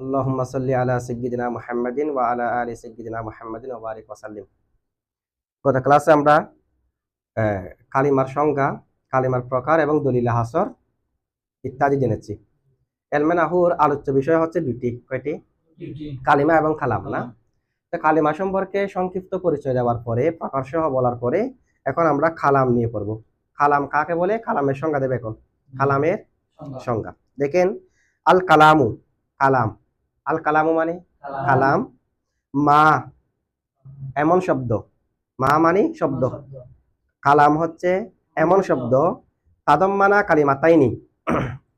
আল্লাহুম্মা সাল্লি আলা সাইয়্যিদিনা মুহাম্মাদিন ওয়া আলা আলি সাইয়্যিদিনা মুহাম্মাদিন ওয়া বারিক ওয়া সাল্লিম। গত ক্লাসে আমরা কালিমার সংজ্ঞা, কালিমার প্রকার এবং দলিল হাসর ইত্যাদি জেনেছি। এলমে নাহুর আলোচ্য বিষয় হচ্ছে দুটি, কয়টি? কালিমা এবং কালাম, না? তো কালিমা সম্পর্কে সংক্ষিপ্ত পরিচয় দেওয়ার পরে, প্রকার সহ বলার পরে এখন আমরা কালাম নিয়ে পড়ব। কালাম কাকে বলে? কালামের সংজ্ঞা দেবে এখন। কালামের সংজ্ঞা দেখেন, আল কালামু, কালাম। আল কালামু মানে কালাম। মা এমন শব্দ, মা মানে শব্দ। কালাম হচ্ছে এমন শব্দ, কাদম্মানা কালিমাতাইনি,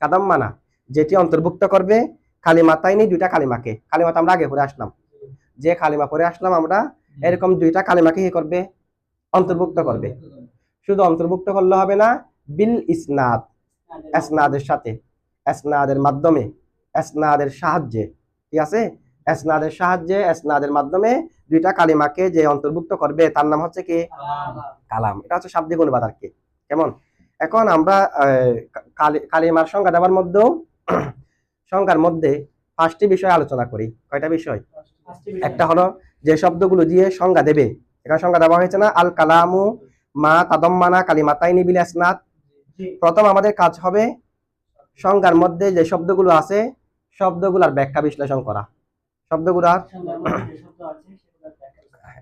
কাদম্মানা যেটি অন্তর্ভুক্ত করবে কালিমাতাইনি, দুইটা কালিমাকে। কালিমাত আমরা আগে পড়ে আসলাম, যে কালিমা পড়ে আসলাম আমরা, এরকম দুইটা কালিমাকে কি করবে? অন্তর্ভুক্ত করবে। শুধু অন্তর্ভুক্ত করলে হবে না, বিল ইসনাদ, ইসনাদের সাথে, ইসনাদের মাধ্যমে, ইসনাদের সাহায্যে, ঠিক আছে? ইসনাদের সাহায্যে, ইসনাদের মাধ্যমে দুইটা কালিমাকে যে অন্তর্ভুক্ত করবে তার নাম হচ্ছে কি? কালাম। এটা হচ্ছে শাব্দিক অনুবাদ আর কি। কেমন? এখন আমরা কালিমার সংজ্ঞা দেওয়ার মধ্যেও সংজ্ঞার মধ্যে 5টি বিষয় আলোচনা করি। কয়টা বিষয়? একটা হলো যে শব্দগুলো দিয়ে সংজ্ঞা দেবে, এখানে সংজ্ঞা দেওয়া হয়েছে না, আল কালামু মা তাদাম্মানা কালিমাতাইনি বিল ইসনাদ। প্রথম আমাদের কাজ হবে সংজ্ঞার মধ্যে যে শব্দগুলো আছে শব্দগুলোর ব্যাখ্যা বিশ্লেষণ করা। শব্দগুলোর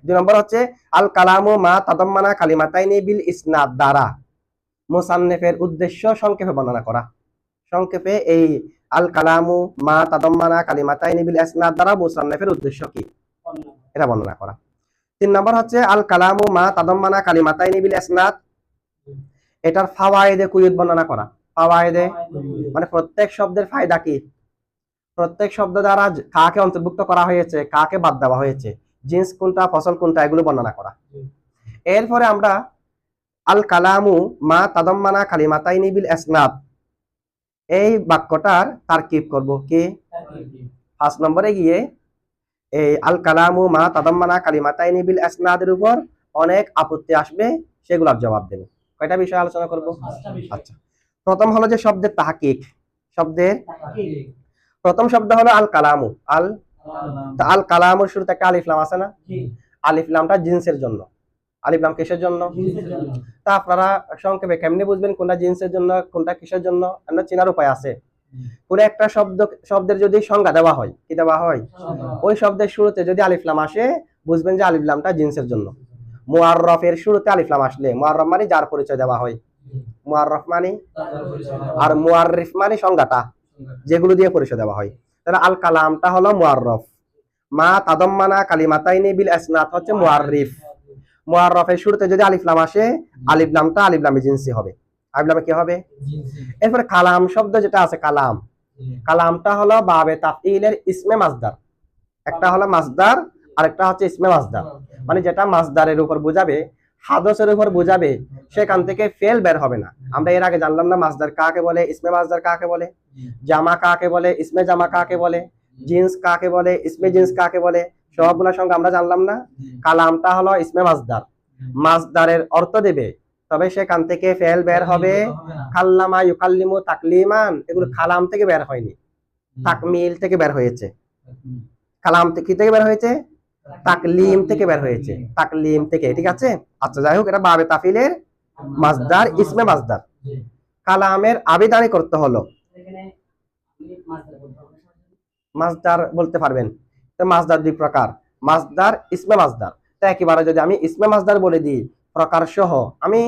2 নম্বর হচ্ছে আল কালামু মা তাদাম্মানা কালিমাতাইনি বিল ইসনাদ দ্বারা মুসান্নিফের উদ্দেশ্য সংক্ষেপে বর্ণনা করা। সংক্ষেপে এই আল কালামু মা তাদাম্মানা কালিমাতাইনি বিল ইসনাদ দ্বারা মুসান্নিফের উদ্দেশ্য কি এটা বর্ণনা করা। 3 নম্বর হচ্ছে আল কালামু মা তাদাম্মানা কালিমাতাইনি বিল ইসনাদ, এটার ফাওয়ায়েদে কুয়ুত বর্ণনা করা। ফাওয়ায়েদে মানে প্রত্যেক শব্দের ফায়দা কি, প্রত্যেক শব্দ দ্বারা কাকে অন্তর্ভুক্ত করা হয়েছে, কাকে বাদ দেওয়া হয়েছে, জিন্স কোনটা, ফসল কোনটা, এগুলো বর্ণনা করা। এরপরে আমরা আল কালামু মা তাদাম্মানা কালিমাতাইনি বিল ইসনাদ, এই বাক্যটার তারকিব করব কি? 5 নম্বরে গিয়ে এই আল কালামু মা তাদাম্মানা কালিমাতাইনি বিল ইসনাদের উপর অনেক আপত্তি আসবে, সেগুলোর জবাব দেব। কয়টা বিষয় আলোচনা করব? আচ্ছা, প্রথম হলো যে শব্দের তাহকিক। শব্দের প্রথম শব্দ হলো আল কালামু। আল কালামুর শুরুতে একটা আলিফ লাম আছে না? আলিফ লামটা জিন্সের জন্য। আলিফ লাম কিসের জন্য? তা আপনারা সংক্ষেপে কেমনে বুঝবেন কোনটা জিন্সের জন্য, কোনটা কিসের জন্য? আমরা চেনার উপায় আছে। কোন একটা শব্দের যদি সংজ্ঞা দেওয়া হয়, কি দেওয়া হয়? ওই শব্দের শুরুতে যদি আলিফ লাম আসে বুঝবেন যে আলিফ লামটা জিন্সের জন্য। মুআররাফের শুরুতে আলিফ লাম আসলে, মুআররাফ মানে যার পরিচয় দেওয়া হয়, মুআররাফ মানে, আর মুআররিফ মানে সংজ্ঞাটা, যেগুলো দিয়ে পরিচয় দেওয়া হয়। তাহলে আল কালামটা হলো মুআররাফ, মা তাদাম্মানা কালিমাতাইনি বিল ইসনাদ হচ্ছে মুআররিফ। মুআররাফের শুরুতে যদি আলিফ লাম আসে, আলিফ লামটা আলিফ লামে জিনসি হবে। আলিফ লামে কি হবে? এরপরে কালাম শব্দ যেটা আছে, কালাম, কালামটা হলো বাবে তাফঈলের ইসমে মাসদার। একটা হলো মাসদার, আরেকটা হচ্ছে ইসমে মাসদার, মানে যেটা মাসদারের উপর বোঝাবে, হাদসের উপর বোঝাবে, সেখান থেকে ফেল বের হবে না। আমরা এর আগে জানলাম না মাসদার কাকে বলে, ইসমে মাসদার কাকে বলে, জামা কাকে বলে, ইসমে জামা কাকে বলে, জিন্স কাকে বলে, ইসমে জিন্স কাকে বলে, সবগুলোর সঙ্গে আমরা জানলাম না। কালামটা হলো ইসমে মাসদার, মাসদারের অর্থ দেবে, তবে সেখান থেকে ফেল বের হবে। কাল্লামা ইউকাল্লিমু তাকলিমান, এগুলো কালাম থেকে বের হয়নি, তাকমিল থেকে বের হয়েছে। কালাম কি থেকে বের হয়েছে? তাকলিম থেকে বের হয়েছে, তাকলিম থেকে, ঠিক আছে? আচ্ছা, যাই হোক, এটা বাবে তাফিলের মাসদার, ইসমে মাসদার। কালামের আবিধানিক করতে হলো, মাসদার বলতে পারবেন। তো মাসদার 2 প্রকার, মাসদার, ইসমে মাসদার। তো একেবারে যদি আমি ইসমে মাসদার বলে দিই প্রকার সহ, আমি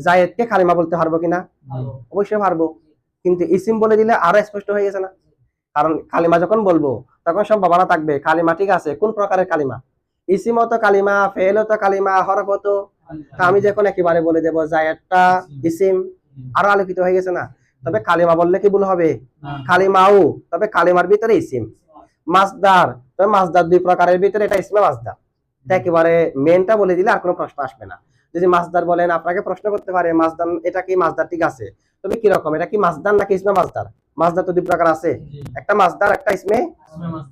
জায়েদকে কালিমা বলতে পারবো কিনা? অবশ্যই পারবো, কিন্তু ইসিম বলে দিলে আরো স্পষ্ট হয়ে গেছে না? কারণ কালিমা যখন বলবো তখন সম্ভাবনা থাকবে কালিমা ঠিক আছে, কোন প্রকারের কালিমা? ইসিম তো কালিমা, ফেল তো কালিমা, হরফ তো। আমি যখন একেবারে বলে দেবো জায়েদটা ইসিম, আরো আলোকিত হয়ে গেছে না? তবে কালিমা বললে কি ভুল হবে? কালিমাও, তবে কালিমার ভিতরে ইসিম। মাসদার, তবে মাসদার 2 প্রকারের ভিতরে এটা ইসমে মাসদার। একেবারে মেনটা বলে দিলে আর কোনো প্রশ্ন আসবে না। যদি মাসদার বলেন, আপনাকে প্রশ্ন করতে পারে মাসদার, এটা কি মাসদার ঠিক আছে, তবে কি রকম, এটা কি মাসদার নাকি ইসমে মাসদার? মাসদার তো 2 প্রকার আছে, একটা মাসদার, একটা ইসমে।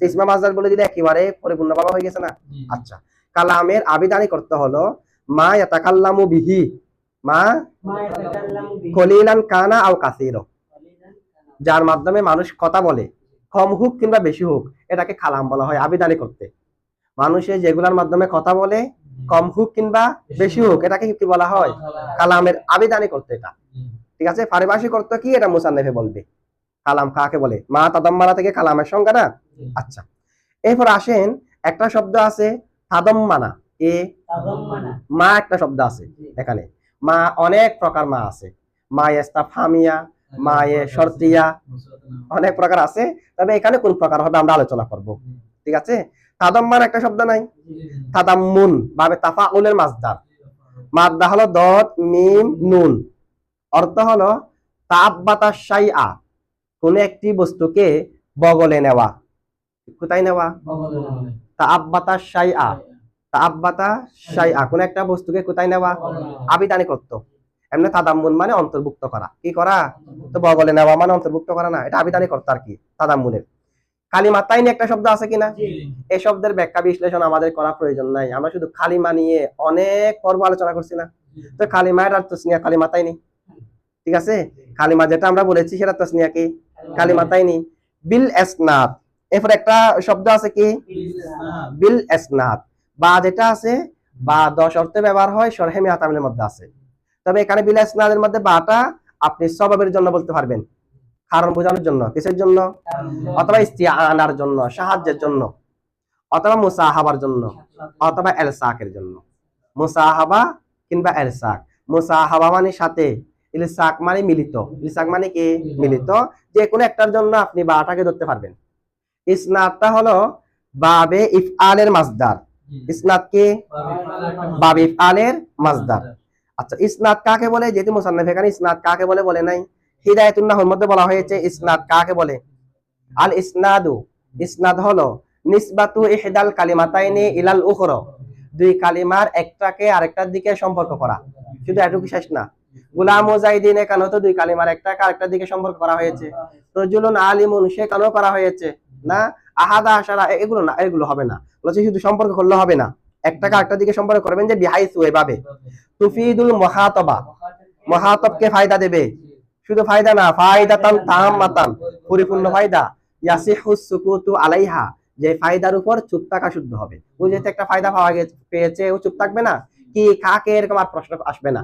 ইসমে মাসদার বলে দিলে একেবারে পরিপূর্ণভাবে হয়ে গেছে না? আচ্ছা, কালামের আবিধানি করতে হলো মা ইয়াতাকাল্লামু বিহি, মা কলিলান কানা আও কাসীরা, যার মাধ্যমে মানুষ কথা বলে, কম হোক কিংবা বেশি হোক, এটাকে কালাম বলা হয় আবিধানিক করতে। মানুষে যেগুলোর মাধ্যমে কথা বলে, কম হোক কিংবা বেশি হোক, এটাকে কি বলা হয়? কালামের আবিধানিক করতে এটা। ঠিক আছে, পারিভাষিক অর্থ কি এটা মুসান্নিফে বলবে। কালাম কাকে বলে? মা তাদাম্মানা থেকে কালামের সংজ্ঞা না। আচ্ছা, এরপর আসেন, একটা শব্দ আছে তাদাম্মানা। এ মা একটা শব্দ আছে এখানে। মা অনেক প্রকার মা আছে। মা ইস্তাফহামিয়া, মা এ শর্তিয়া, অনেক প্রকার আছে। তবে এখানে কোন প্রকার হবে আমরা আলোচনা করব। ঠিক আছে, তাদাম্মান একটা শব্দ নাই। তাদাম্মুন ভাবে তাফাউলের মাসদার। মাদ্দা হলো দত মিম নুন। অর্থ হলো তাআব্বাতা শাইআ, কোন একটি বস্তুকে বগলে নেওয়া। কোথায় নেওয়া? তাআব্বাতা শাইআ, তাআব্বাতা শাইআ, কোন একটা বস্তুকে কোথায় নেওয়া? আবিধানিক অর্থ। এমনি তাদাম্মুন মানে অন্তর্ভুক্ত করা। কি করা? তো বগলে নেওয়া মানে অন্তর্ভুক্ত করা না, এটা আবিধানিক অর্থ আর কি তাদাম্মুনের। কালিমাতাইন একটা শব্দ আছে কিনা? এই শব্দের ব্যাখ্যা বিশ্লেষণ আমাদের করা প্রয়োজন নাই, আমরা শুধু কালিমা নিয়ে অনেক পর্ব আলোচনা করছি না। তো কালিমায়ের আর তাসনিয়া কালিমাতাইনি। ঠিক আছে, কালিমা যেটা আমরা বলেছি সেটা তাসনিয়া কি? কালিমাতাইনি। বিল ইসনাদ, এরপর একটা শব্দ আছে কি? বিল ইসনাদ। বা যেটা আছে, বা 10 অর্থে ব্যবহার হয়, শরহে মিআতামিনের মধ্যে আছে। তবে এখানে বিল ইসনাদের মধ্যে বাটা আপনি সবাবের জন্য বলতে পারবেন, কারণ বোঝানোর জন্য, কিসের জন্য? অথবা ইস্তিআনার জন্য, সাহায্যের জন্য, অথবা মুসাহাবার জন্য, অথবা এলসাকের জন্য। মুসাহাবা কিংবা এলসাক। মুসাহাবা মানে সাথে, ইলসাক মানে মিলিত। ইলসাক মানে কি? মিলিত। যে কোনো একটার জন্য আপনি বাটাকে ধরতে পারবেন। ইসনাদটা হলো বাবে ইফআলের মাসদার। ইসনাদ কি? বাবে ইফআলের মাসদার। আচ্ছা, ইসনাদ কাকে বলে? যেহেতু মুসান্নিফ এখানে ইসনাদ কাকে বলে বলে নাই, হিদায়াতুন নাহর মধ্যে বলা হয়েছে ইসনাদ কাকে বলে। আল ইসনাদু, ইসনাদ হলো নিসবাতু ইহদাল কালিমাতাইনি ইলাল উখরা, দুই কালিমার একটাকে আরেকটার দিকে সম্পর্ক করা। শুধু এটুকু শেষ না, গুলাম ও জাইদিন এখানে তো দুই কালিমার একটাকে আরেকটার দিকে সম্পর্ক করা হয়েছে। রজুলুন আলিমুন সেখানেও করা হয়েছে না। আহাদা আশারা, এগুলো না, এগুলো হবে না। বলছে শুধু সম্পর্ক করলে হবে না, একটাকে আরেকটার দিকে সম্পর্ক করবেন যে বিহাইসু, এভাবে। তুফিদুল মুখাতাবা, মুখাতাবকে ফায়দা দেবে। শুধু ফায়দা না, ফায়দাতান তাম্মাতান, পরিপূর্ণ ফায়দা। ইয়াসিহুস সুকুতু আলাইহা, যে ফায়দার উপর চুপ থাকা শুদ্ধ হবে। ও যেহেতু একটা ফায়দা পাওয়া পেয়েছে, ও চুপ থাকবে না, কি কাকে, এরকম আর প্রশ্ন আসবে না।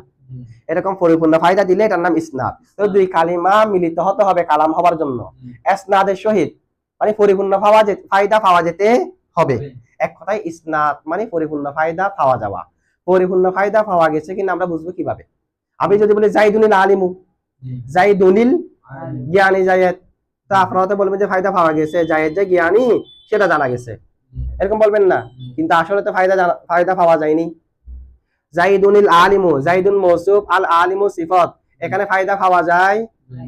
এরকম পরিপূর্ণ ফায়দা দিলে এটার নাম ইসনাদ। তো দুই কালিমা মিলিত হতে হবে কালাম হবার জন্য। ইসনাদের সহিত মানে পরিপূর্ণ ফায়দা পাওয়া যেতে হবে। এক কথায় ইসনাদ মানে পরিপূর্ণ ফায়দা পাওয়া যাওয়া। পরিপূর্ণ ফায়দা পাওয়া গেছে কিনা আমরা বুঝবো কিভাবে? আমি যদি বলি জাইদুনিল আলিমু, জাইদুনিল জ্ঞানী জায়েদ, তা আপনারা তো বলবেন যে ফায়দা পাওয়া গেছে, জায়েদ যে জ্ঞানী সেটা জানা গেছে, এরকম বলবেন না। কিন্তু আসলে তো ফায়দা পাওয়া যায়নি। জাইদুনিল আলিমু, জাইদুন মৌসুফ, আল আলিমু সিফত, এখানে ফায়দা পাওয়া যায়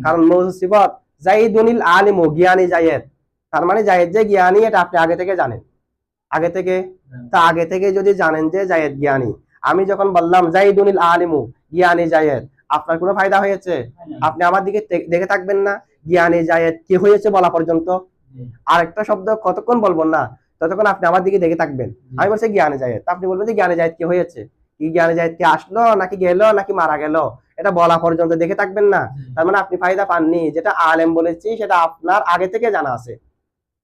কারণ মৌসুফ সিফত। জাইদুনিল আলিমু জ্ঞানী জায়েদ, তার মানে জায়েদ যে জ্ঞানী এটা আপনি আগে থেকে জানেন। আগে থেকে, তা আগে থেকে যদি জানেন যে জায়েদ জ্ঞানী, আমি যখন বললাম জাইদুনিল আলিমু জ্ঞানী জায়েদ, আপনার কোনো ফায়দা হয়েছে? আপনি আমার দিকে দেখে থাকবেন না জ্ঞানী জায়েদ কি হয়েছে বলা পর্যন্ত। আরেকটা শব্দ কতক্ষণ বলবো না, ততক্ষণ আপনি আমার দিকে দেখে থাকবেন। আমি বলছি জ্ঞানী জায়েদ, আপনি বলবেন যে জ্ঞানী জায়েদ কি হয়েছে, কি জ্ঞানী জায়েদ কি আসলো নাকি গেল নাকি মারা গেল, এটা বলা পর্যন্ত দেখে থাকবেন না। তার মানে আপনি ফায়দা পাননি। যেটা আলেম বলেছি সেটা আপনার আগে থেকে জানা আছে,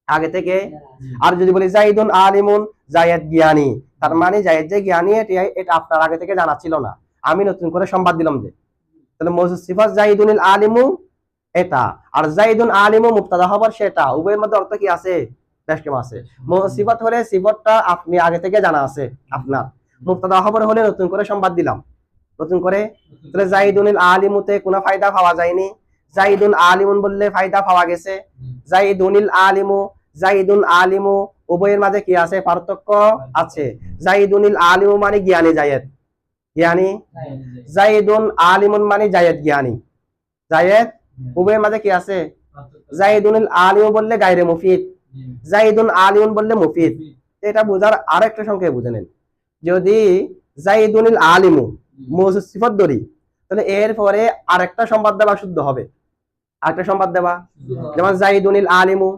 আগে থেকে। আর যদি বলি জাইদুন আলিমুন, জায়েদ জ্ঞানী, তার মানে জায়েদ যে জ্ঞানী এটা আপনার আগে থেকে জানা ছিল না, আমি নতুন করে সংবাদ দিলাম যে। তাহলে মৌসুফ সিফাত জাইদুনিল আলিমু এটা, আর জাইদুন আলিমু মুবতাদা খবর সেটা, উভয়ের মধ্যে অর্থ কি আছে? বেশ কেমন আছে। মৌসুফ সিফাত হলে সিফাতটা আপনি আগে থেকে জানা আছে আপনার, মুবতাদা খবর হলে নতুন করে সংবাদ দিলাম, নতুন করে। তাহলে জাইদুনিল আলিমুতে কোনো ফায়দা পাওয়া যায়নি, জাইদুন আলিমুন বললে ফায়দা পাওয়া গেছে। জাইদুনিল আলিমু, জাইদুন আলিমু উভয়ের মাঝে কি আছে? পার্থক্য আছে। জাইদুনিল আলিমু মানে জ্ঞানী জায়েদ, জ্ঞানী। জাইদুন আলিমুন মানে জায়েদ জ্ঞানী, জায়েদ। উভয়ের মাঝে কি আছে? জাইদুনিল আলিমু বললে গায়রে মুফিদ, জাইদুন আলিমুন বললে মুফিদ। এটা বোঝার আরেকটা সংখ্যা বুঝে নেন। যদি জাইদুনিল আলিমু মৌসুফ সিফাত ধরি, তাহলে এর পরে আরেকটা সংবাদ দেওয়া শুদ্ধ হবে। আরেকটা সংবাদ দেওয়া, যেমন জাইদুনিল আলিমু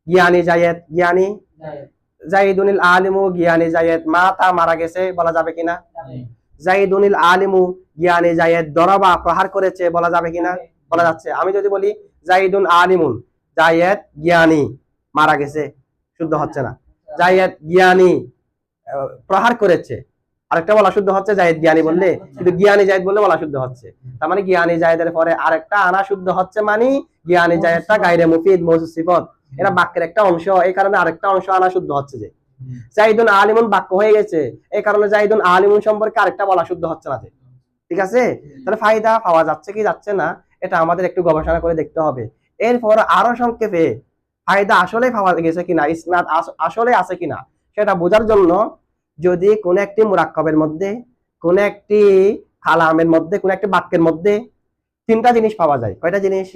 জ্ঞানী জায়েদ, জ্ঞানী। জাইদুনিল আলিমু জ্ঞানী জায়েদ মা তা মারা গেছে বলা যাবে কিনা? জাইদুনিল আলিমু জ্ঞানী জায়েদ দরাবা প্রহার করেছে বলা যাবে কিনা? বলা যাচ্ছে। আমি যদি বলি জাইদুন আলিমুন জায়েদ জ্ঞানী, মারা গেছে, শুদ্ধ হচ্ছে না। জায়েদ জ্ঞানী প্রহার করেছে, আরেকটা বলা শুদ্ধ হচ্ছে। জায়েদ জ্ঞানী বললে, কিন্তু জ্ঞানী জায়েদ বললে বলা শুদ্ধ হচ্ছে। তার মানে জ্ঞানী জায়েদের পরে আরেকটা আনা শুদ্ধ হচ্ছে, মানে জ্ঞানী জায়েদটা গায়রে মুফিদ মওজুদ সিফত, এটা বাক্যের একটা অংশ, এই কারণে আরেকটা অংশ আনা শুদ্ধ হচ্ছে। যে জাইদুন আলিমুন বাক্য হয়ে গেছে, এই কারণে জাইদুন আলিমুন সম্পর্কে আরেকটা বলা শুদ্ধ হচ্ছে না। ঠিক আছে, তাহলে ফায়দা পাওয়া যাচ্ছে কি যাচ্ছে না, এটা আমাদের একটু গবেষণা করে দেখতে হবে। এরপর আরো সংক্ষেপে ফায়দা আসলে পাওয়া গেছে কিনা, ইসনাদ আসলে আছে কিনা সেটা বোঝার জন্য যদি কোন একটি মুরাক্কাবের মধ্যে, কোন একটি কালামের মধ্যে, কোন একটি বাক্যের মধ্যে তিনটা জিনিস পাওয়া যায়। কয়টা জিনিস?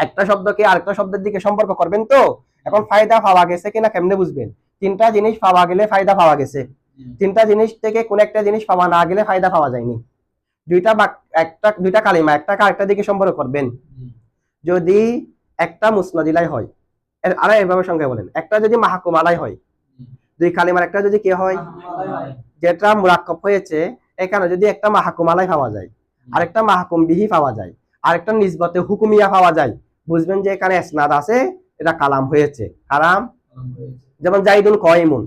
একটা শব্দকে আরেকটা শব্দের দিকে সম্পর্ক করবেন, তো এখন ফায়দা পাওয়া গেছে কিনা কেমনে বুঝবেন? তিনটা জিনিস পাওয়া গেলে ফায়দা পাওয়া গেছে, তিনটা জিনিস থেকে কোন একটা জিনিস পাওয়া না গেলে ফায়দা পাওয়া যায়নি। দুইটা কালিমা একটাকে আরেকটা দিকে সম্পর্ক করবেন, যদি একটা মুসনাদিলাই হয়, আর এইভাবে সঙ্গে বলেন, একটা যদি মাহকুমালাই হয়, দুই কালিমার একটা যদি কি হয়, যেটা মুরাক্কাব হয়েছে, এখানে যদি একটা মাহকুমালাই পাওয়া যায়, আরেকটা মাহকুম বিহি পাওয়া যায়, আরেকটা নিসবতে হুকুমিয়া পাওয়া যায়, বুঝবেন যে এখানে ইসনাদ আছে, এটা কালাম হয়েছে। কালাম যেমন জাইদুন কায়িমুন,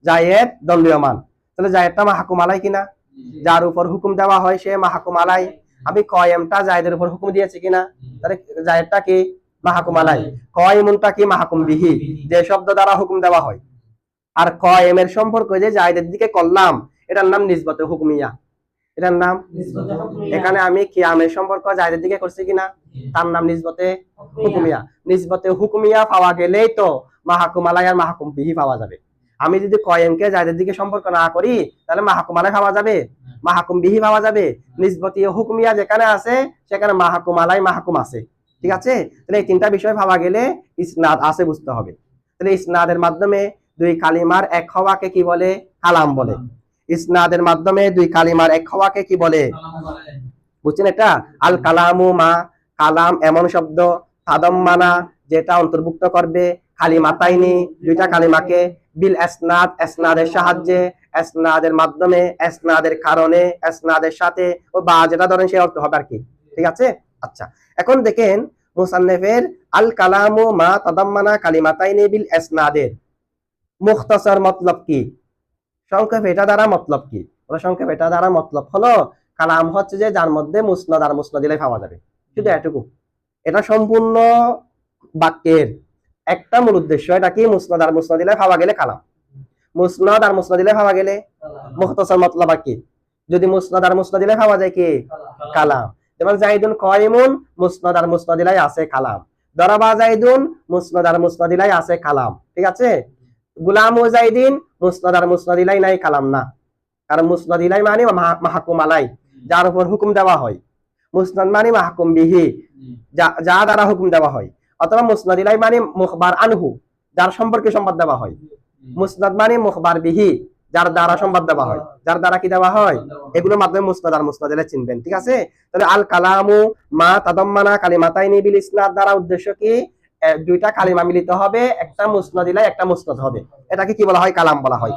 জায়েদ দণ্ডীয়মান, তাহলে জায়েদটা মাহকুম আলাই কিনা? যার উপর হুকুম দেওয়া হয় সে মাহকুম আলাই। আমি কায়েমটা জায়েদের উপর হুকুম দিয়েছি কিনা? তাহলে জায়েদটা কি? মাহকুম আলাই। কায়িমুনটা কি? মাহকুম বিহি, যে শব্দ দ্বারা হুকুম দেওয়া হয়। আর কায়েমের সম্পর্ক যে জায়েদের দিকে করলাম, এটার নাম নিসবতে হুকুমিয়া, এটার নাম। এখানে আমি কিয়ামের সম্পর্ক জায়েদের দিকে করছি কিনা, তার নাম নিসবতে হুকুমিয়া। নিসবতে হুকুমিয়া পাওয়া গেলেই তো মাহকুম আলাই আর মাহকুম বিহি পাওয়া যাবে। আমি যদি কায়েমকে জায়েদের দিকে সম্পর্ক না করি, তাহলে মাহকুম আলাই পাওয়া যাবে, মাহকুম বিহি পাওয়া যাবে। নিসবতি হুকুমিয়া যেখানে আছে সেখানে মাহকুম আলাই মাহকুম আছে। ঠিক আছে, তাহলে এই তিনটা বিষয় পাওয়া গেলে ইসনাদ আছে বুঝতে হবে। তাহলে ইসনাদের মাধ্যমে দুই কালিমার এক হওয়াকে কি বলে? কালাম বলে। ইসনাদের মাধ্যমে দুই কালিমার এক হওয়াকে কি বলে? বুঝছেন এটা? আল কালামু মা, কালাম এমন শব্দ, তাদাম্মানা যেটা অন্তর্ভুক্ত করবে, কালিমাতাইনি দুইটা কালিমাকে, বিল ইসনাদ ইসনাদের সাহায্যে, ইসনাদের মাধ্যমে, ইসনাদের কারণে, ইসনাদের সাথে, ও বা যেটা ধরেন সেই অর্থ হবে আর কি। ঠিক আছে, আচ্ছা এখন দেখেন মুসান্নিফের আল কালামু মা তাদাম্মানা কালিমাতাইনি বিল ইসনাদের মুখতাসার মতলব কি? সংক্ষেপ এটা দ্বারা মতলব কি? সংক্ষেপ এটা দ্বারা মতলব হলো কালাম হচ্ছে যে যার মধ্যে মুসনাদ আর মুসনাদিলাই পাওয়া যাবে, শুধু এটুকু। এটা সম্পূর্ণ বাক্যের একটা মূল উদ্দেশ্য, এটা কি? মুসনাদ আর মুসনাদিলাই পাওয়া গেলে কালাম। মুসনাদ আর মুসনাদিলাই পাওয়া গেলে মুখতাসার মতলব আর কি? যদি মুসনাদ আর মুসনাদিলাই পাওয়া যায় কি? কালাম। যেমন জাইদুন কায়িমুন, মুসনাদ আর মুসনাদিলাই আছে কালাম। দরাবা জাইদুন, মুসনাদ আর মুসনাদিলাই আছে কালাম। ঠিক আছে, গুলাম ও জাইদিন, মুসনাদ আর মুসনাদিলাই নাই, কালাম না। কারণ মুসনাদিলাই মানে মাহকুম আলাই, যার উপর হুকুম দেওয়া হয়। মুসনাদ মানে মাহকুম বিহি, যা দ্বারা হুকুম দেওয়া হয়। অথবা মুসনাদিলাই মানে মুখবার আনহু, যার সম্পর্কে সংবাদ দেওয়া হয়। মুসনাদ মানে মুখবার বিহি, যার দ্বারা সংবাদ দেওয়া হয়, যার দ্বারা কি দেওয়া হয়, এগুলোর মাধ্যমে মুসনাদ আর মুসনাদিলাই চিনবেন। ঠিক আছে, তাহলে আল কালামু মা তাদাম্মানা কালিমাতাইনি বিল ইসনাদ দ্বারা উদ্দেশ্য কি? দুইটা কালিমা মিলিত হবে, একটা মুসনাদিলাই একটা মুসনাদ হবে, এটাকে কি বলা হয়? কালাম বলা হয়।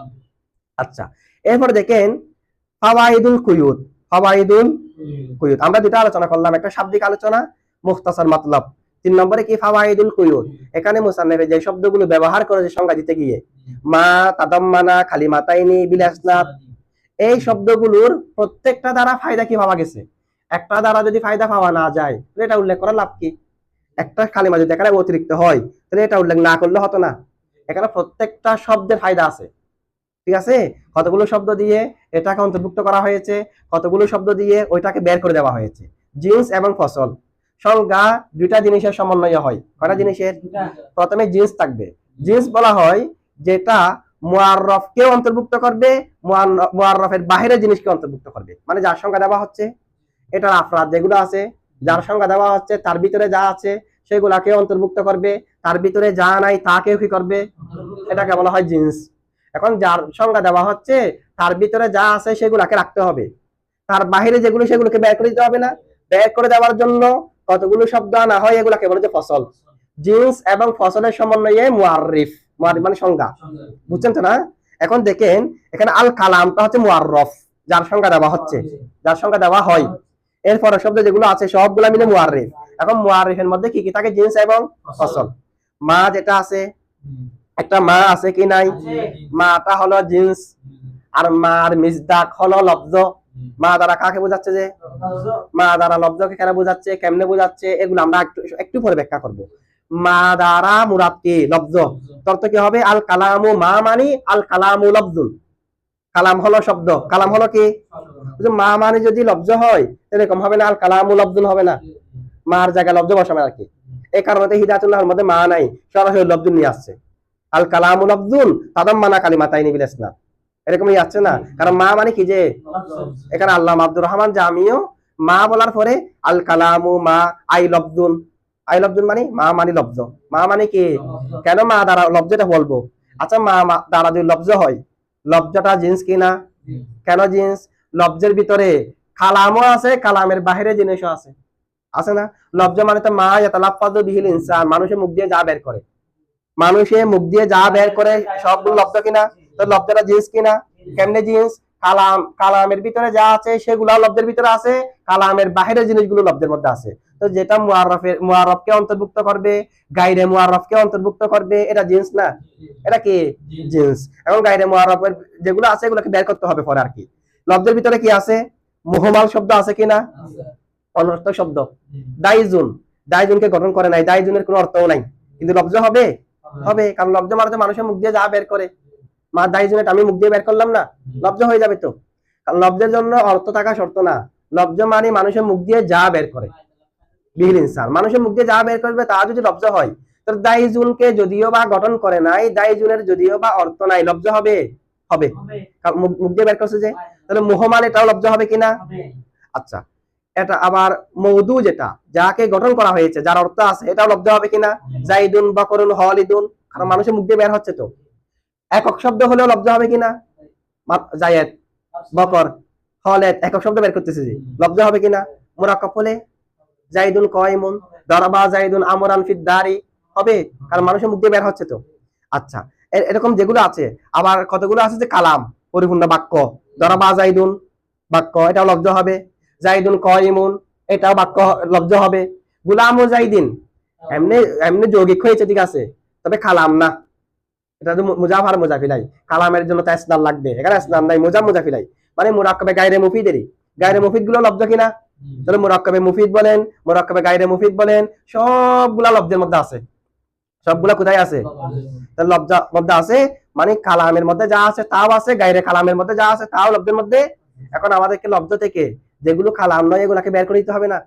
আচ্ছা, এরপর দেখেন ফাওয়াইদুল কুয়ুদ। ফাওয়াইদুল কুয়ুদ আমরা দুটো আলোচনা করলাম, একটা শাব্দিক আলোচনা, মুখতাসার মতলব। 3 নম্বরে কি? ফাওয়াইদুল কুয়ুদ। এখানে মুসান্নিফ যে শব্দগুলো ব্যবহার করেছে সংজ্ঞা দিতে গিয়ে, মা তাদাম্মানা কালিমাতাইনি বিল ইসনাদ, এই শব্দগুলোর প্রত্যেকটা দ্বারা ফায়দা কি পাওয়া গেছে। একটা দ্বারা যদি ফায়দা পাওয়া না যায় তাহলে এটা উল্লেখ করার লাভ কি? একটা কালিমা যদি এখানে অতিরিক্ত হয় তাহলে এটা উল্লেখ না করলে হতো না। এখানে প্রত্যেকটা শব্দের ফায়দা আছে। ঠিক আছে, কতগুলো শব্দ দিয়ে এটাকে অন্তর্ভুক্ত করা হয়েছে, কতগুলো শব্দ দিয়ে ওইটাকে বের করে দেওয়া হয়েছে। জিন্স এবং ফসল সংজ্ঞা দুইটা জিনিসের সমন্বয় হয়। কয়টা জিনিসের? প্রথমে জিন্স থাকবে। জিন্স বলা হয় যেটা মুআররফকে অন্তর্ভুক্ত করবে, মুআররফের বাহিরের জিনিসকে অন্তর্ভুক্ত করবে। মানে যার সংজ্ঞা দেওয়া হচ্ছে, এটার আফরাদ যেগুলো আছে, যার সংজ্ঞা দেওয়া হচ্ছে তার ভিতরে যা আছে সেগুলাকে অন্তর্ভুক্ত করবে, তার ভিতরে যা নাই তাকেও কি করবে, এটাকে বলা হয় জিন্স। এখন যার সংজ্ঞা দেওয়া হচ্ছে তার ভিতরে যা আছে সেগুলাকে রাখতে হবে, তার বাহিরে যেগুলো সেগুলোকে বের করে দিতে হবে না। বের করে দেওয়ার জন্য কতগুলো শব্দ আনা হয়, এগুলাকে বলে যে ফসল। জিন্স এবং ফসলের সমন্বয়ে মুআররিফ, মুআররিফ মানে সংজ্ঞা, বুঝছেন তো না? এখন দেখেন এখানে আল কালামটা হচ্ছে মুআররফ, যার সংজ্ঞা দেওয়া হচ্ছে, যার সংজ্ঞা দেওয়া হয়। এরপরে শব্দ যেগুলো আছে সবগুলো মিলে মুআররিফ। এখন মুআররিফের মধ্যে কি কি থাকে? জিন্স এবং ফসল। মা যেটা আছে একটা মা আছে কি নাই? মাটা হলো জিন্স, আর মার মিজদাক হলো লব্জ। মা দ্বারা কাকে বোঝাচ্ছে? যে মা দ্বারা লব্জকে কেন বোঝাচ্ছে, কেমনে বোঝাচ্ছে, এগুলো আমরা একটু একটু পরে ব্যাখ্যা করব। মা দ্বারা মুরাদ কি? লব্জ। তর্ত কি হবে? আল কালামু মা মানি আল কালামু লব্জুন। কালাম হলো শব্দ, কালাম হলো কি? মা মানে যদি লব্জ হয় এরকম হবে না, আল কালামু লব্জুন হবে না, মার জায়গায় লব্জ বসাবে আর কি। এই কারণে হিদায়াতুল্লাহর মধ্যে মা নাই, সরাসরি লব্জুন নিয়ে আসছে। আল কালামু লব্জুন তাদাম্মানা কালিমাতাইনি বিল ইসনাদ, এরকমই আসছে না? কারণ মা মানে কি? যে এখানে আল্লামা আব্দুর রহমান জামিও মা বলার পরে আল কালামু মা আই লব্জুন, আই লব্জুন মানে মা মানে লব্জ। মা মানে কি? কেন মা দ্বারা লব্জটা বলবো? আচ্ছা মা দ্বারা যদি লব্জ হয়, লব্জটা জিন্স কিনা? কেন জিন্স? লব্জের ভিতরে কালামও আছে, কালামের বাহিরে জিনিসও আছে, আছে না? লব্জ মানে তো মা ইয়াতালাফাযু বিহিল ইনসান, মানুষের মুখ দিয়ে যা বের করে, মানুষের মুখ দিয়ে যা বের করে সবগুলো লব্জ কিনা? তো লব্জটা জিন্স কিনা? কেমনে জিন্স? কালাম, কালামের ভিতরে যা আছে সেগুলো লব্জের ভিতরে আছে, কালামের বাহিরের জিনিসগুলো লব্জের মধ্যে আছে। তো যেটা মুআররফকে অন্তর্ভুক্ত করবে, গায়রে মুআররফকে অন্তর্ভুক্ত করবে, এটা জিন্স না? এটা কি? জিন্স। এখন গায়রে মুআররফের যেগুলো আছে এগুলোকে বের করতে হবে পরে আর কি। লব্জের ভিতরে কি আছে? মুহমাল শব্দ আছে কিনা? অনর্থক শব্দ। দাইজুন, দাইজুনকে গঠন করে নাই, দাইজুনের কোনো অর্থও নাই, কিন্তু লব্জ হবে? হবে, কারণ লব্জ মানে তো মানুষের মুখ দিয়ে যা বের করে। মা দাইজুনেট আমি মুখ দিয়ে বের করলাম না, লব্জ হয়ে যাবে তো। কারণ লব্জের জন্য অর্থ থাকা শর্ত না, লব্জ মানে মানুষের মুখ দিয়ে যা বের করে, বিহিল ইনসান, মানুষের মুখ দিয়ে যা বের করবে তা যদি লব্জ হয়, তো দাইজুনকে যদিও বা গঠন করে নাই, দাইজুনের যদিও বা অর্থ নাই, লব্জ হবে? হবে, কারণ মুখ দিয়ে বের করছে যে। তাহলে মুহমাল এটাও লব্জ হবে কিনা? আচ্ছা, এটা আবার মৌদু, যেটা যাকে গঠন করা হয়েছে, যার অর্থ আছে, এটাও লব্জ হবে কিনা? জাইদুন বকরুন হলিদুন, কারণ মানুষের মুখ দিয়ে বের হচ্ছে তো। একক শব্দ হলেও লব্জ হবে কিনা? জায়েদ, বকর, হলেদ, একক শব্দ বের করতেছে যে, লব্জ হবে কিনা? মুরাক্কাব হলে জাইদুন কায়িমুন, দরাবা জাইদুন আমরান ফিদ দারি, হবে, কারণ মানুষের মুখ দিয়ে বের হচ্ছে তো। আচ্ছা, এরকম যেগুলো আছে, আবার কতগুলো আছে যে কালাম, পরিপূর্ণ বাক্য, দরাবা জাইদুন বাক্য, এটাও লব্জ হবে। জাইদুন কায়িমুন, এটাও বাক্য লব্জ হবে। গুলামু জাইদিন এমনি এমনি যৌগিক হয়েছে, ঠিক আছে, তবে কালাম না, এটা তো মুজাফ আর মুজাফিলাই, কালামের জন্য তো ইসনাদ লাগবে, এখানে ইসনাদ নাই, মুজাফ মুজাফিলাই মানে মুরাক্কাবে গায়রে মুফিদেরই। গায়রে মুফিদ গুলো লব্জ কিনা? তাহলে মুরাক্কাবে মুফিদ বলেন, মুরাক্কাবে গায়রে মুফিদ বলেন, সবগুলা লব্জের মধ্যে আছে। সবগুলা কোথায় আছে? তাহলে লব্জের মধ্যে আছে, মানে কালামের মধ্যে যা আছে তাও আছে, গায়রে কালামের মধ্যে যা আছে তাও লব্জের মধ্যে। এখন আমাদেরকে লব্জ থেকে যেগুলো কালাম নয় এগুলাকে বের করে দিতে হবে না,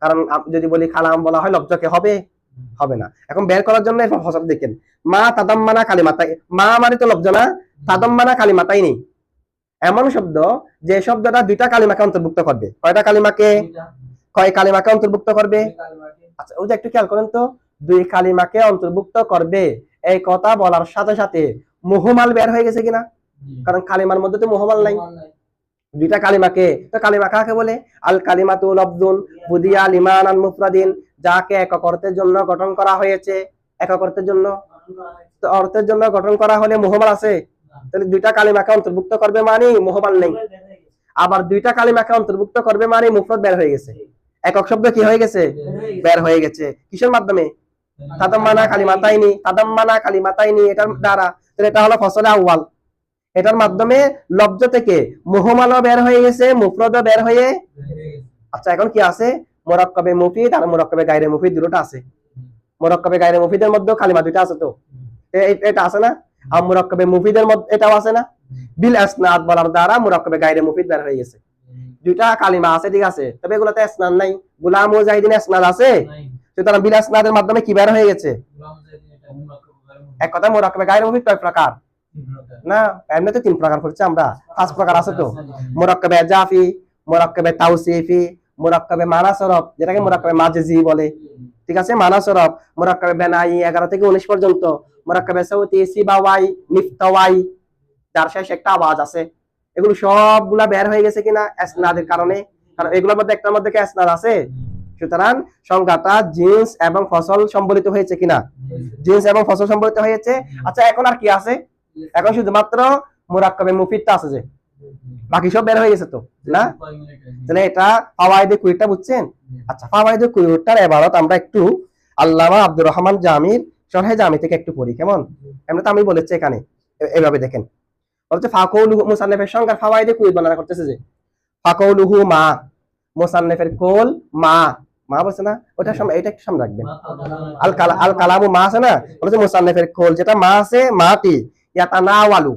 কারণ যদি বলি কালাম বলা হয় লব্জকে, হবে? হবে না। এখন বের করার জন্য ফসল দেখেন, মা তাদাম্মানা কালিমাতাই, মা মানে তো লব্জ না, তাদাম্মানা কালিমাতাই নেই, এমন শব্দ যে শব্দটা দুইটা কালিমাকে অন্তর্ভুক্ত করবে। কয়টা কালিমাকে? কয় কালিমাকে অন্তর্ভুক্ত করবে? আচ্ছা, ওই যে একটু খেয়াল করেন তো, দুই কালিমাকে অন্তর্ভুক্ত করবে, এই কথা বলার সাথে সাথে মুহমাল বের হয়ে গেছে কিনা? কারণ কালিমার মধ্যে তো মুহমাল নাই, দুইটা কালিমাকে। তো কালিমা কাকে বলে? আল কালিমাতু লফজুন বুদিয়া লিমানান মুফরাদিন, যাকে একক অর্থের জন্য গঠন করা হয়েছে, একক অর্থের জন্য। তো অর্থের জন্য গঠন করা হলে মুহমাল আছে, তাহলে দুইটা কালিমাকে অন্তর্ভুক্ত করবে মানে মুহমাল নেই। আবার দুইটা কালিমাকে অন্তর্ভুক্ত করবে মানে মুফরদ বের হয়ে গেছে, একক শব্দ কি হয়ে গেছে? বের হয়ে গেছে। কিসের মাধ্যমে? তাদাম্মানা কালিমাতাইনি, তাদাম্মানা কালিমাতাইনি, এটার দ্বারা। তাহলে এটা হলো ফসলে আউয়াল, এটার মাধ্যমে লব্জ থেকে মুহমালও বের হয়ে গেছে, মুফরদও বের হয়ে। আচ্ছা, এখন কি আছে? মুরাক্কাবে মুফিদ আর মুরাক্কাবে গায়রে মুফিদ দুটোটা আছে। মুরাক্কাবে গায়রে মুফিদের মধ্যে কালিমা দুইটা আছে তো, এটা আছে না? আর মুরাক্কাবে মুফিদের মধ্যে এটাও আছে না? বিল ইসনাদ বলার দ্বারা মুরাক্কাবে গায়রে মুফিদ বের হয়ে গেছে, দুইটা কালিমা আছে, ঠিক আছে, তবে এগুলোতে ইসনাদ নাই। গুলাম ও জাহিদিন ইসনাদ আছে, সুতরাং বিল ইসনাদের মাধ্যমে কি বের হয়ে গেছে? এক কথা, মুরাক্কাবে গায়রে মুফিদ কয় প্রকার? না, এমনি তো তিন প্রকার করছে আমরা, পাঁচ প্রকার আছে তো। মুরাক্কাবে জাফি, মুরাক্কাবে তাওসিফি, মুরাক্কাবে মানাসরফ, যেটাকে মুরাক্কাবে মাজজি বলে, ঠিক আছে, মানাসরফ, মুরাক্কাবে বেনাই 11 থেকে 19 পর্যন্ত, মুরাক্কাবে সাউতি সিবাওয়াই মিফতাওয়াই, যার শেষে একটা আওয়াজ আছে। এগুলো সবগুলা বের হয়ে গেছে কিনা? ইসনাদের কারণে, কারণ এগুলোর মধ্যে একটার মধ্যে কি ইসনাদ আছে। সুতরাং সংজ্ঞাটা জিন্স এবং ফসল সম্বলিত হয়েছে কিনা? জিন্স এবং ফসল সম্বলিত হয়েছে। আচ্ছা, এখন আর কি আছে? এখন শুধুমাত্র মুরাক্কাবে মুফিদটা আছে, যে বাকি সব বের হয়ে গেছে তো, না? তাহলে এটা ফাওয়াইদে কুইটটা বুঝছেন? আচ্ছা, ফাওয়াইদে কুইটটার ইবারত আমরা একটু আল্লামা আব্দুর রহমান জামির শরহে জামি থেকে একটু পড়ি কেমন। এমনি তো আমি বলেছি এখানে এভাবে দেখেন, বলছে ফাকৌলুহু মুসান্নিফের সংখ্যার ফাওয়াইদে কুইজ বর্ণনা করতেছে যে ফাকৌলুহু মা, মুসান্নিফের কোল মা, মা বলছে না ওটা সামনে, এটা একটু সামনে রাখবেন। আল কালামু মা আছে না, বলছে মুসান্নিফের কোল যেটা মা আছে, মাটি ইয়াতানাওয়ালু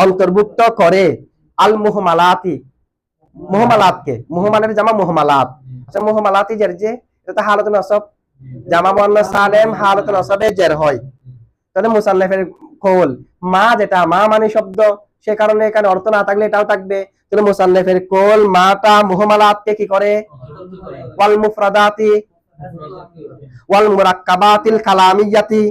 অন্তর্ভুক্ত করে আল মুহমালাতি, মুহমালাতকে, মুহমালের জামা মুহমালাত। আচ্ছা মুহমালাতি জের যে এটা হালাতুন নসব, জামা মুয়ান্নাস সালেম হালাতুন নসবে জের হয়। তাহলে মুসান্নিফের কোল মা, যেটা মা মানে শব্দ, সে কারণে এখানে অর্থ না থাকলে এটাও থাকবে। তাহলে মুসান্নিফের কোল মাটা মুহমালাতকে কি করে, ওয়াল মুফরাদাতি ওয়াল মুরাক্কাবাতিল কালামিয়াতি,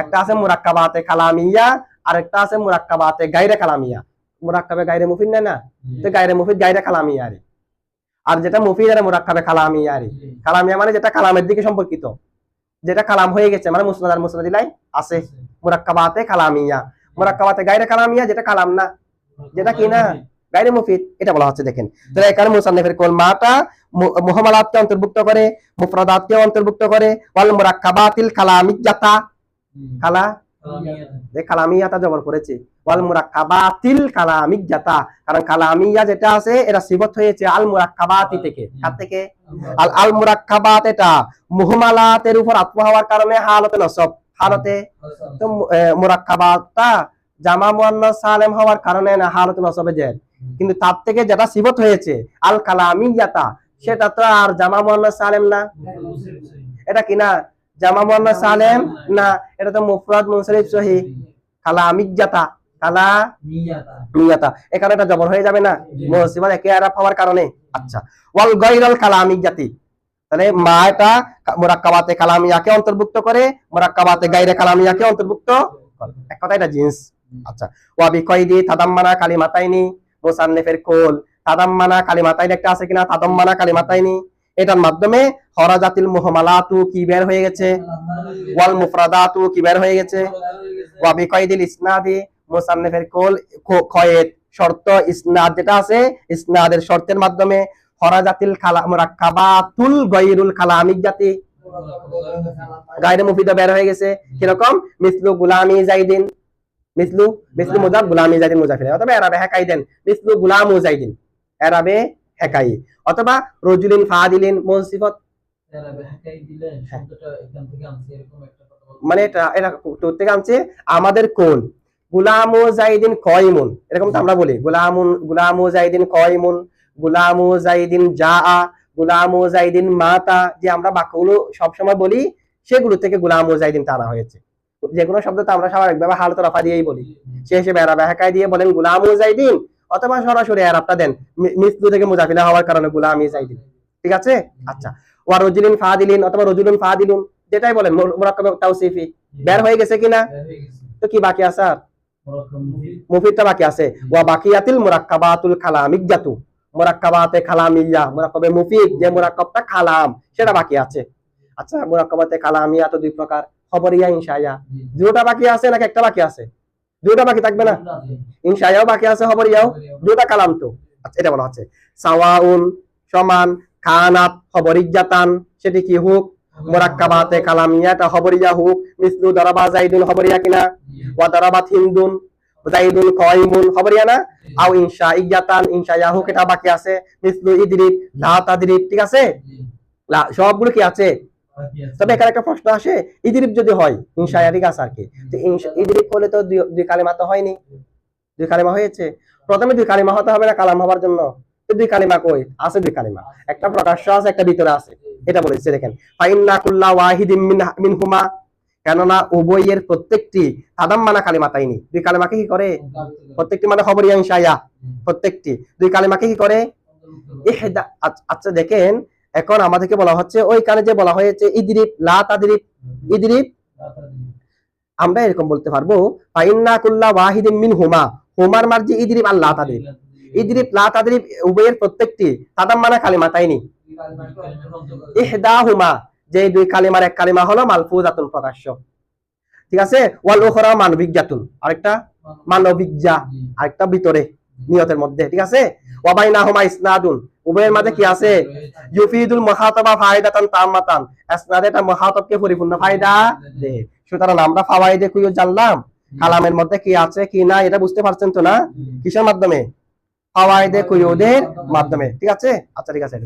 একটা আছে মুরাক্কাবাতে কালামিয়া আর একটা আছে মুরাক্কাবাতে গায়রে কালামিয়া। মুরাক্কাবে গায়রে মুফিদ না, তো গায়রে মুফিদ গায়রে কালামিয়া আরে, আর যেটা মুফিদ আর মুরাক্কাবে কালামিয়া আরে। কালামিয়া মানে যেটা কালামের দিকে সম্পর্কিত, যেটা কালাম হয়ে গেছে মানে মুসনাদ আর মুসনাদ ইলাই আছে। মুরাক্কাবাতে কালামিয়া, মুরাক্কাবাতে গায়রে কালামিয়া যেটা কালাম না, যেটা কি না গায়রে মুফিদ, এটা বলা হচ্ছে। দেখেন তাহলে এখানে মুসান্নিফের কোল মাটা মুহমালাতকে অন্তর্ভুক্ত করে, মুফরাদাতকে অন্তর্ভুক্ত করে, ওয়াল মুরাক্কাবাতিল কালামিয়াতা, কালা কালামিয়াতা জবর করেছে, ওয়াল মুরাক্কাবাতিল কালামিয়াতা, কারণ কালামিয়া যেটা আছে এটা সিফত হয়েছে আল মুরাক্কাবাতি থেকে। কার থেকে? আল মুরাক্কাবাত, এটা মুহমালাতের উপর আতফ হওয়ার কারণে হালতে নসব, হালতে তো মুরাক্কাবাতটা জামা মুয়ান্নাস সালেম হওয়ার কারণে না হালতে নসবে জের। কিন্তু তার থেকে যেটা সিফত হয়েছে আল কালামিয়াতা, সেটা তো আর জামা মুয়ান্নাস সালেম না, এটা কি না জামা মুয়ান্নাস সালেম না, এটা তো মুফরাদ মুনসারিফ সহিহ কালামিয়াতা, কালামিয়াতা, এখানে এটা জবর হয়ে যাবে না মুসিবাত একে আরাফ হওয়ার কারণে। আচ্ছা ওয়াল গায়রুল কালামিয়াতি, তাহলে মা এটা মুরাক্কাবাতে কালামিয়াকে অন্তর্ভুক্ত করে, মুরাক্কাবাতে গায়রে কালামিয়াকে অন্তর্ভুক্ত করে, এক কথা এটা জিন্স। আচ্ছা ওয়া বিকাইদি তাদাম্মানা কালিমাতাইনি, মুসান্নিফের কোল তাদাম্মানা কালিমাতাইনি একটা আছে কিনা, তাদাম্মানা কালিমাতাইনি, এটার মাধ্যমে হরাজাতিল মুহমালাতু কি বের হয়ে গেছে, ওয়াল মুফরাদাতু কি বের হয়ে গেছে, ওয়া বিকাইদিল ইসনাদি, মুসান্নিফের কোল কয়েদ শর্ত ইসনাদ যেটা আছে, ইসনাদের শর্তের মাধ্যমে হরাজাতিল মুরাক্কাবাতুল গায়রুল কালামিয়াতি, গায়রে মুফিদা বের হয়ে গেছে। কিরকম? মিসলু গুলামি জাইদিন, মিসলু মিসলু মুজাফ গুলামি জাইদিন মুজাফির, অথবা এরাবে হেকাই দেন মিসলু গুলামু জাইদিন, এরাবে হেকাই, অথবা রজুলিন ফাদিলিন মুনসিফত, এরাবে হেকাই দিলে শব্দটা এখান থেকে আনছে এরকম একটা কথা, মানে এটা তো থেকে আনছে আমাদের কোল গুলামু জাইদিন কয়মুন, এরকম তো আমরা বলি গুলামু জাইদিন কয়মুন, গুলামু জাইদিন জাআ, গুলামু জাইদিন মাতা, যে আমরা বাক্যগুলো সবসময় বলি সেগুলো থেকে গুলামু জাইদিন টানা হয়েছে। যে কোনো শব্দ তো আমরা স্বাভাবিকভাবে হালত রফা দিয়েই বলি, সে হিসেবে এরাবে হেকাই দিয়ে বলেন গুলামু জাইদিন, অথবা সরাসরি এরাবটা দেন মিসলু থেকে মুজাফিলা হওয়ার কারণে গুলামি জাইদিন। ঠিক আছে? আচ্ছা ওয়া রজুলিন ফাদিলিন অথবা রজুলুন ফাদিলুন, যেটাই বলেন মুরাক্কাব তাওসিফি বের হয়ে গেছে কিনা, তো কি বাকি আছে আর মুফিদটা বাকি আছে। ওয়া বাকিয়াতিল মুরাক্কাবাতুল কালামিয়াতু, মুরাক্কাবাতে কালামিয়া, মুরাক্কাবে মুফিদ যে মুরাক্কাবটা কালাম সেটা বাকি আছে। আচ্ছা মুরাক্কাবাতে কালামিয়া তো দুই প্রকার, খবরিয়া ইনশাইয়া, দুটো বাকি আছে নাকি একটা বাকি আছে? দুটো বাকি থাকবে না, ইনশাইয়াও বাকি আছে, খবরিয়াও, দুটো কালাম তো। আচ্ছা এটা বলা হচ্ছে সাওয়াউন সমান, কানাত খবরিয়াতান সেটি কি হুক, মুরাক্কাবাতে কালামিয়াটা খবরিয়া হুক, মিসলু দারাবা জাইদুন খবরিয়া কিনা, ওয়া দারাবাত হিন্দুন জাইদুন কয়মুন খবরিয়া না, আও ইনশাইয়াতান ইনশাইয়া হুক এটা বাকি আছে, মিসলু ইদরিব লা তাদরিব। ঠিক আছে, সবগুলো কি আছে। তবে এখানে একটা প্রশ্ন আসে, ইদরিব যদি হয় ইনশাইয়া, ঠিক আছে আর কি, তো ইদরিব হলে তো দুই কালিমা তো হয়নি, দুই কালিমা হয়েছে, প্রথমে দুই কালিমা হতে হবে না কালাম হওয়ার জন্য, তো দুই কালিমা কই আছে? দুই কালিমা, একটা প্রকাশ্য আছে একটা ভিতরে আছে, এটা বলেছে। দেখেন ফাইন্না কুল্লা ওয়াহিদিন মিনহুমা, কেননা উভয়ের প্রত্যেকটি তাদাম্মানা কালিমাতাইনি, দুই কালিমাকে কি করে, প্রত্যেকটি মানে খবরিয়া ইনশাইয়া, প্রত্যেকটি দুই কালিমাকে কি করে ইহদা। আচ্ছা দেখেন এখন আমাদেরকে বলা হচ্ছে ওইখানে যে বলা হয়েছে ইদরিব লা তাদরিব, ইদরিব আমরা এরকম বলতে পারবো ফাইন্না কুল্লা ওয়াহিদিন মিনহুমা, হুমার মার্জি ইদরিব আর লা তাদরিব, ইদরিব লা তাদরিব উভয়ের প্রত্যেকটি তাদাম্মানা কালিমাতাইনি, ইহদাহুমা যে দুই কালিমার এক কালিমা হলো মালফুজাতুন প্রকাশ্য। ঠিক আছে, ওয়াল উখরা মানবিজ্ঞাতুন আরেকটা মানবিজ্ঞা, আরেকটা ভিতরে, নিয়তের মধ্যে, ঠিক আছে। ওয়াবাইনাহুমা ইসনাদুন, উভয়ের মাঝে কি আছে? ইউফিদুল মুখাতাবা ফায়দাতান তাম্মাতান, ইসনাদে এটা মুখাতাবকে পরিপূর্ণ ফায়দা দেয়। সুতরাং আমরা ফাওয়াইদে কুয়ুত জানলাম, কালামের মধ্যে কি আছে কি না এটা বুঝতে পারছেন তো না? কিসের মাধ্যমে? ফাওয়াইদে কুয়ুদের মাধ্যমে, ঠিক আছে। আচ্ছা ঠিক আছে।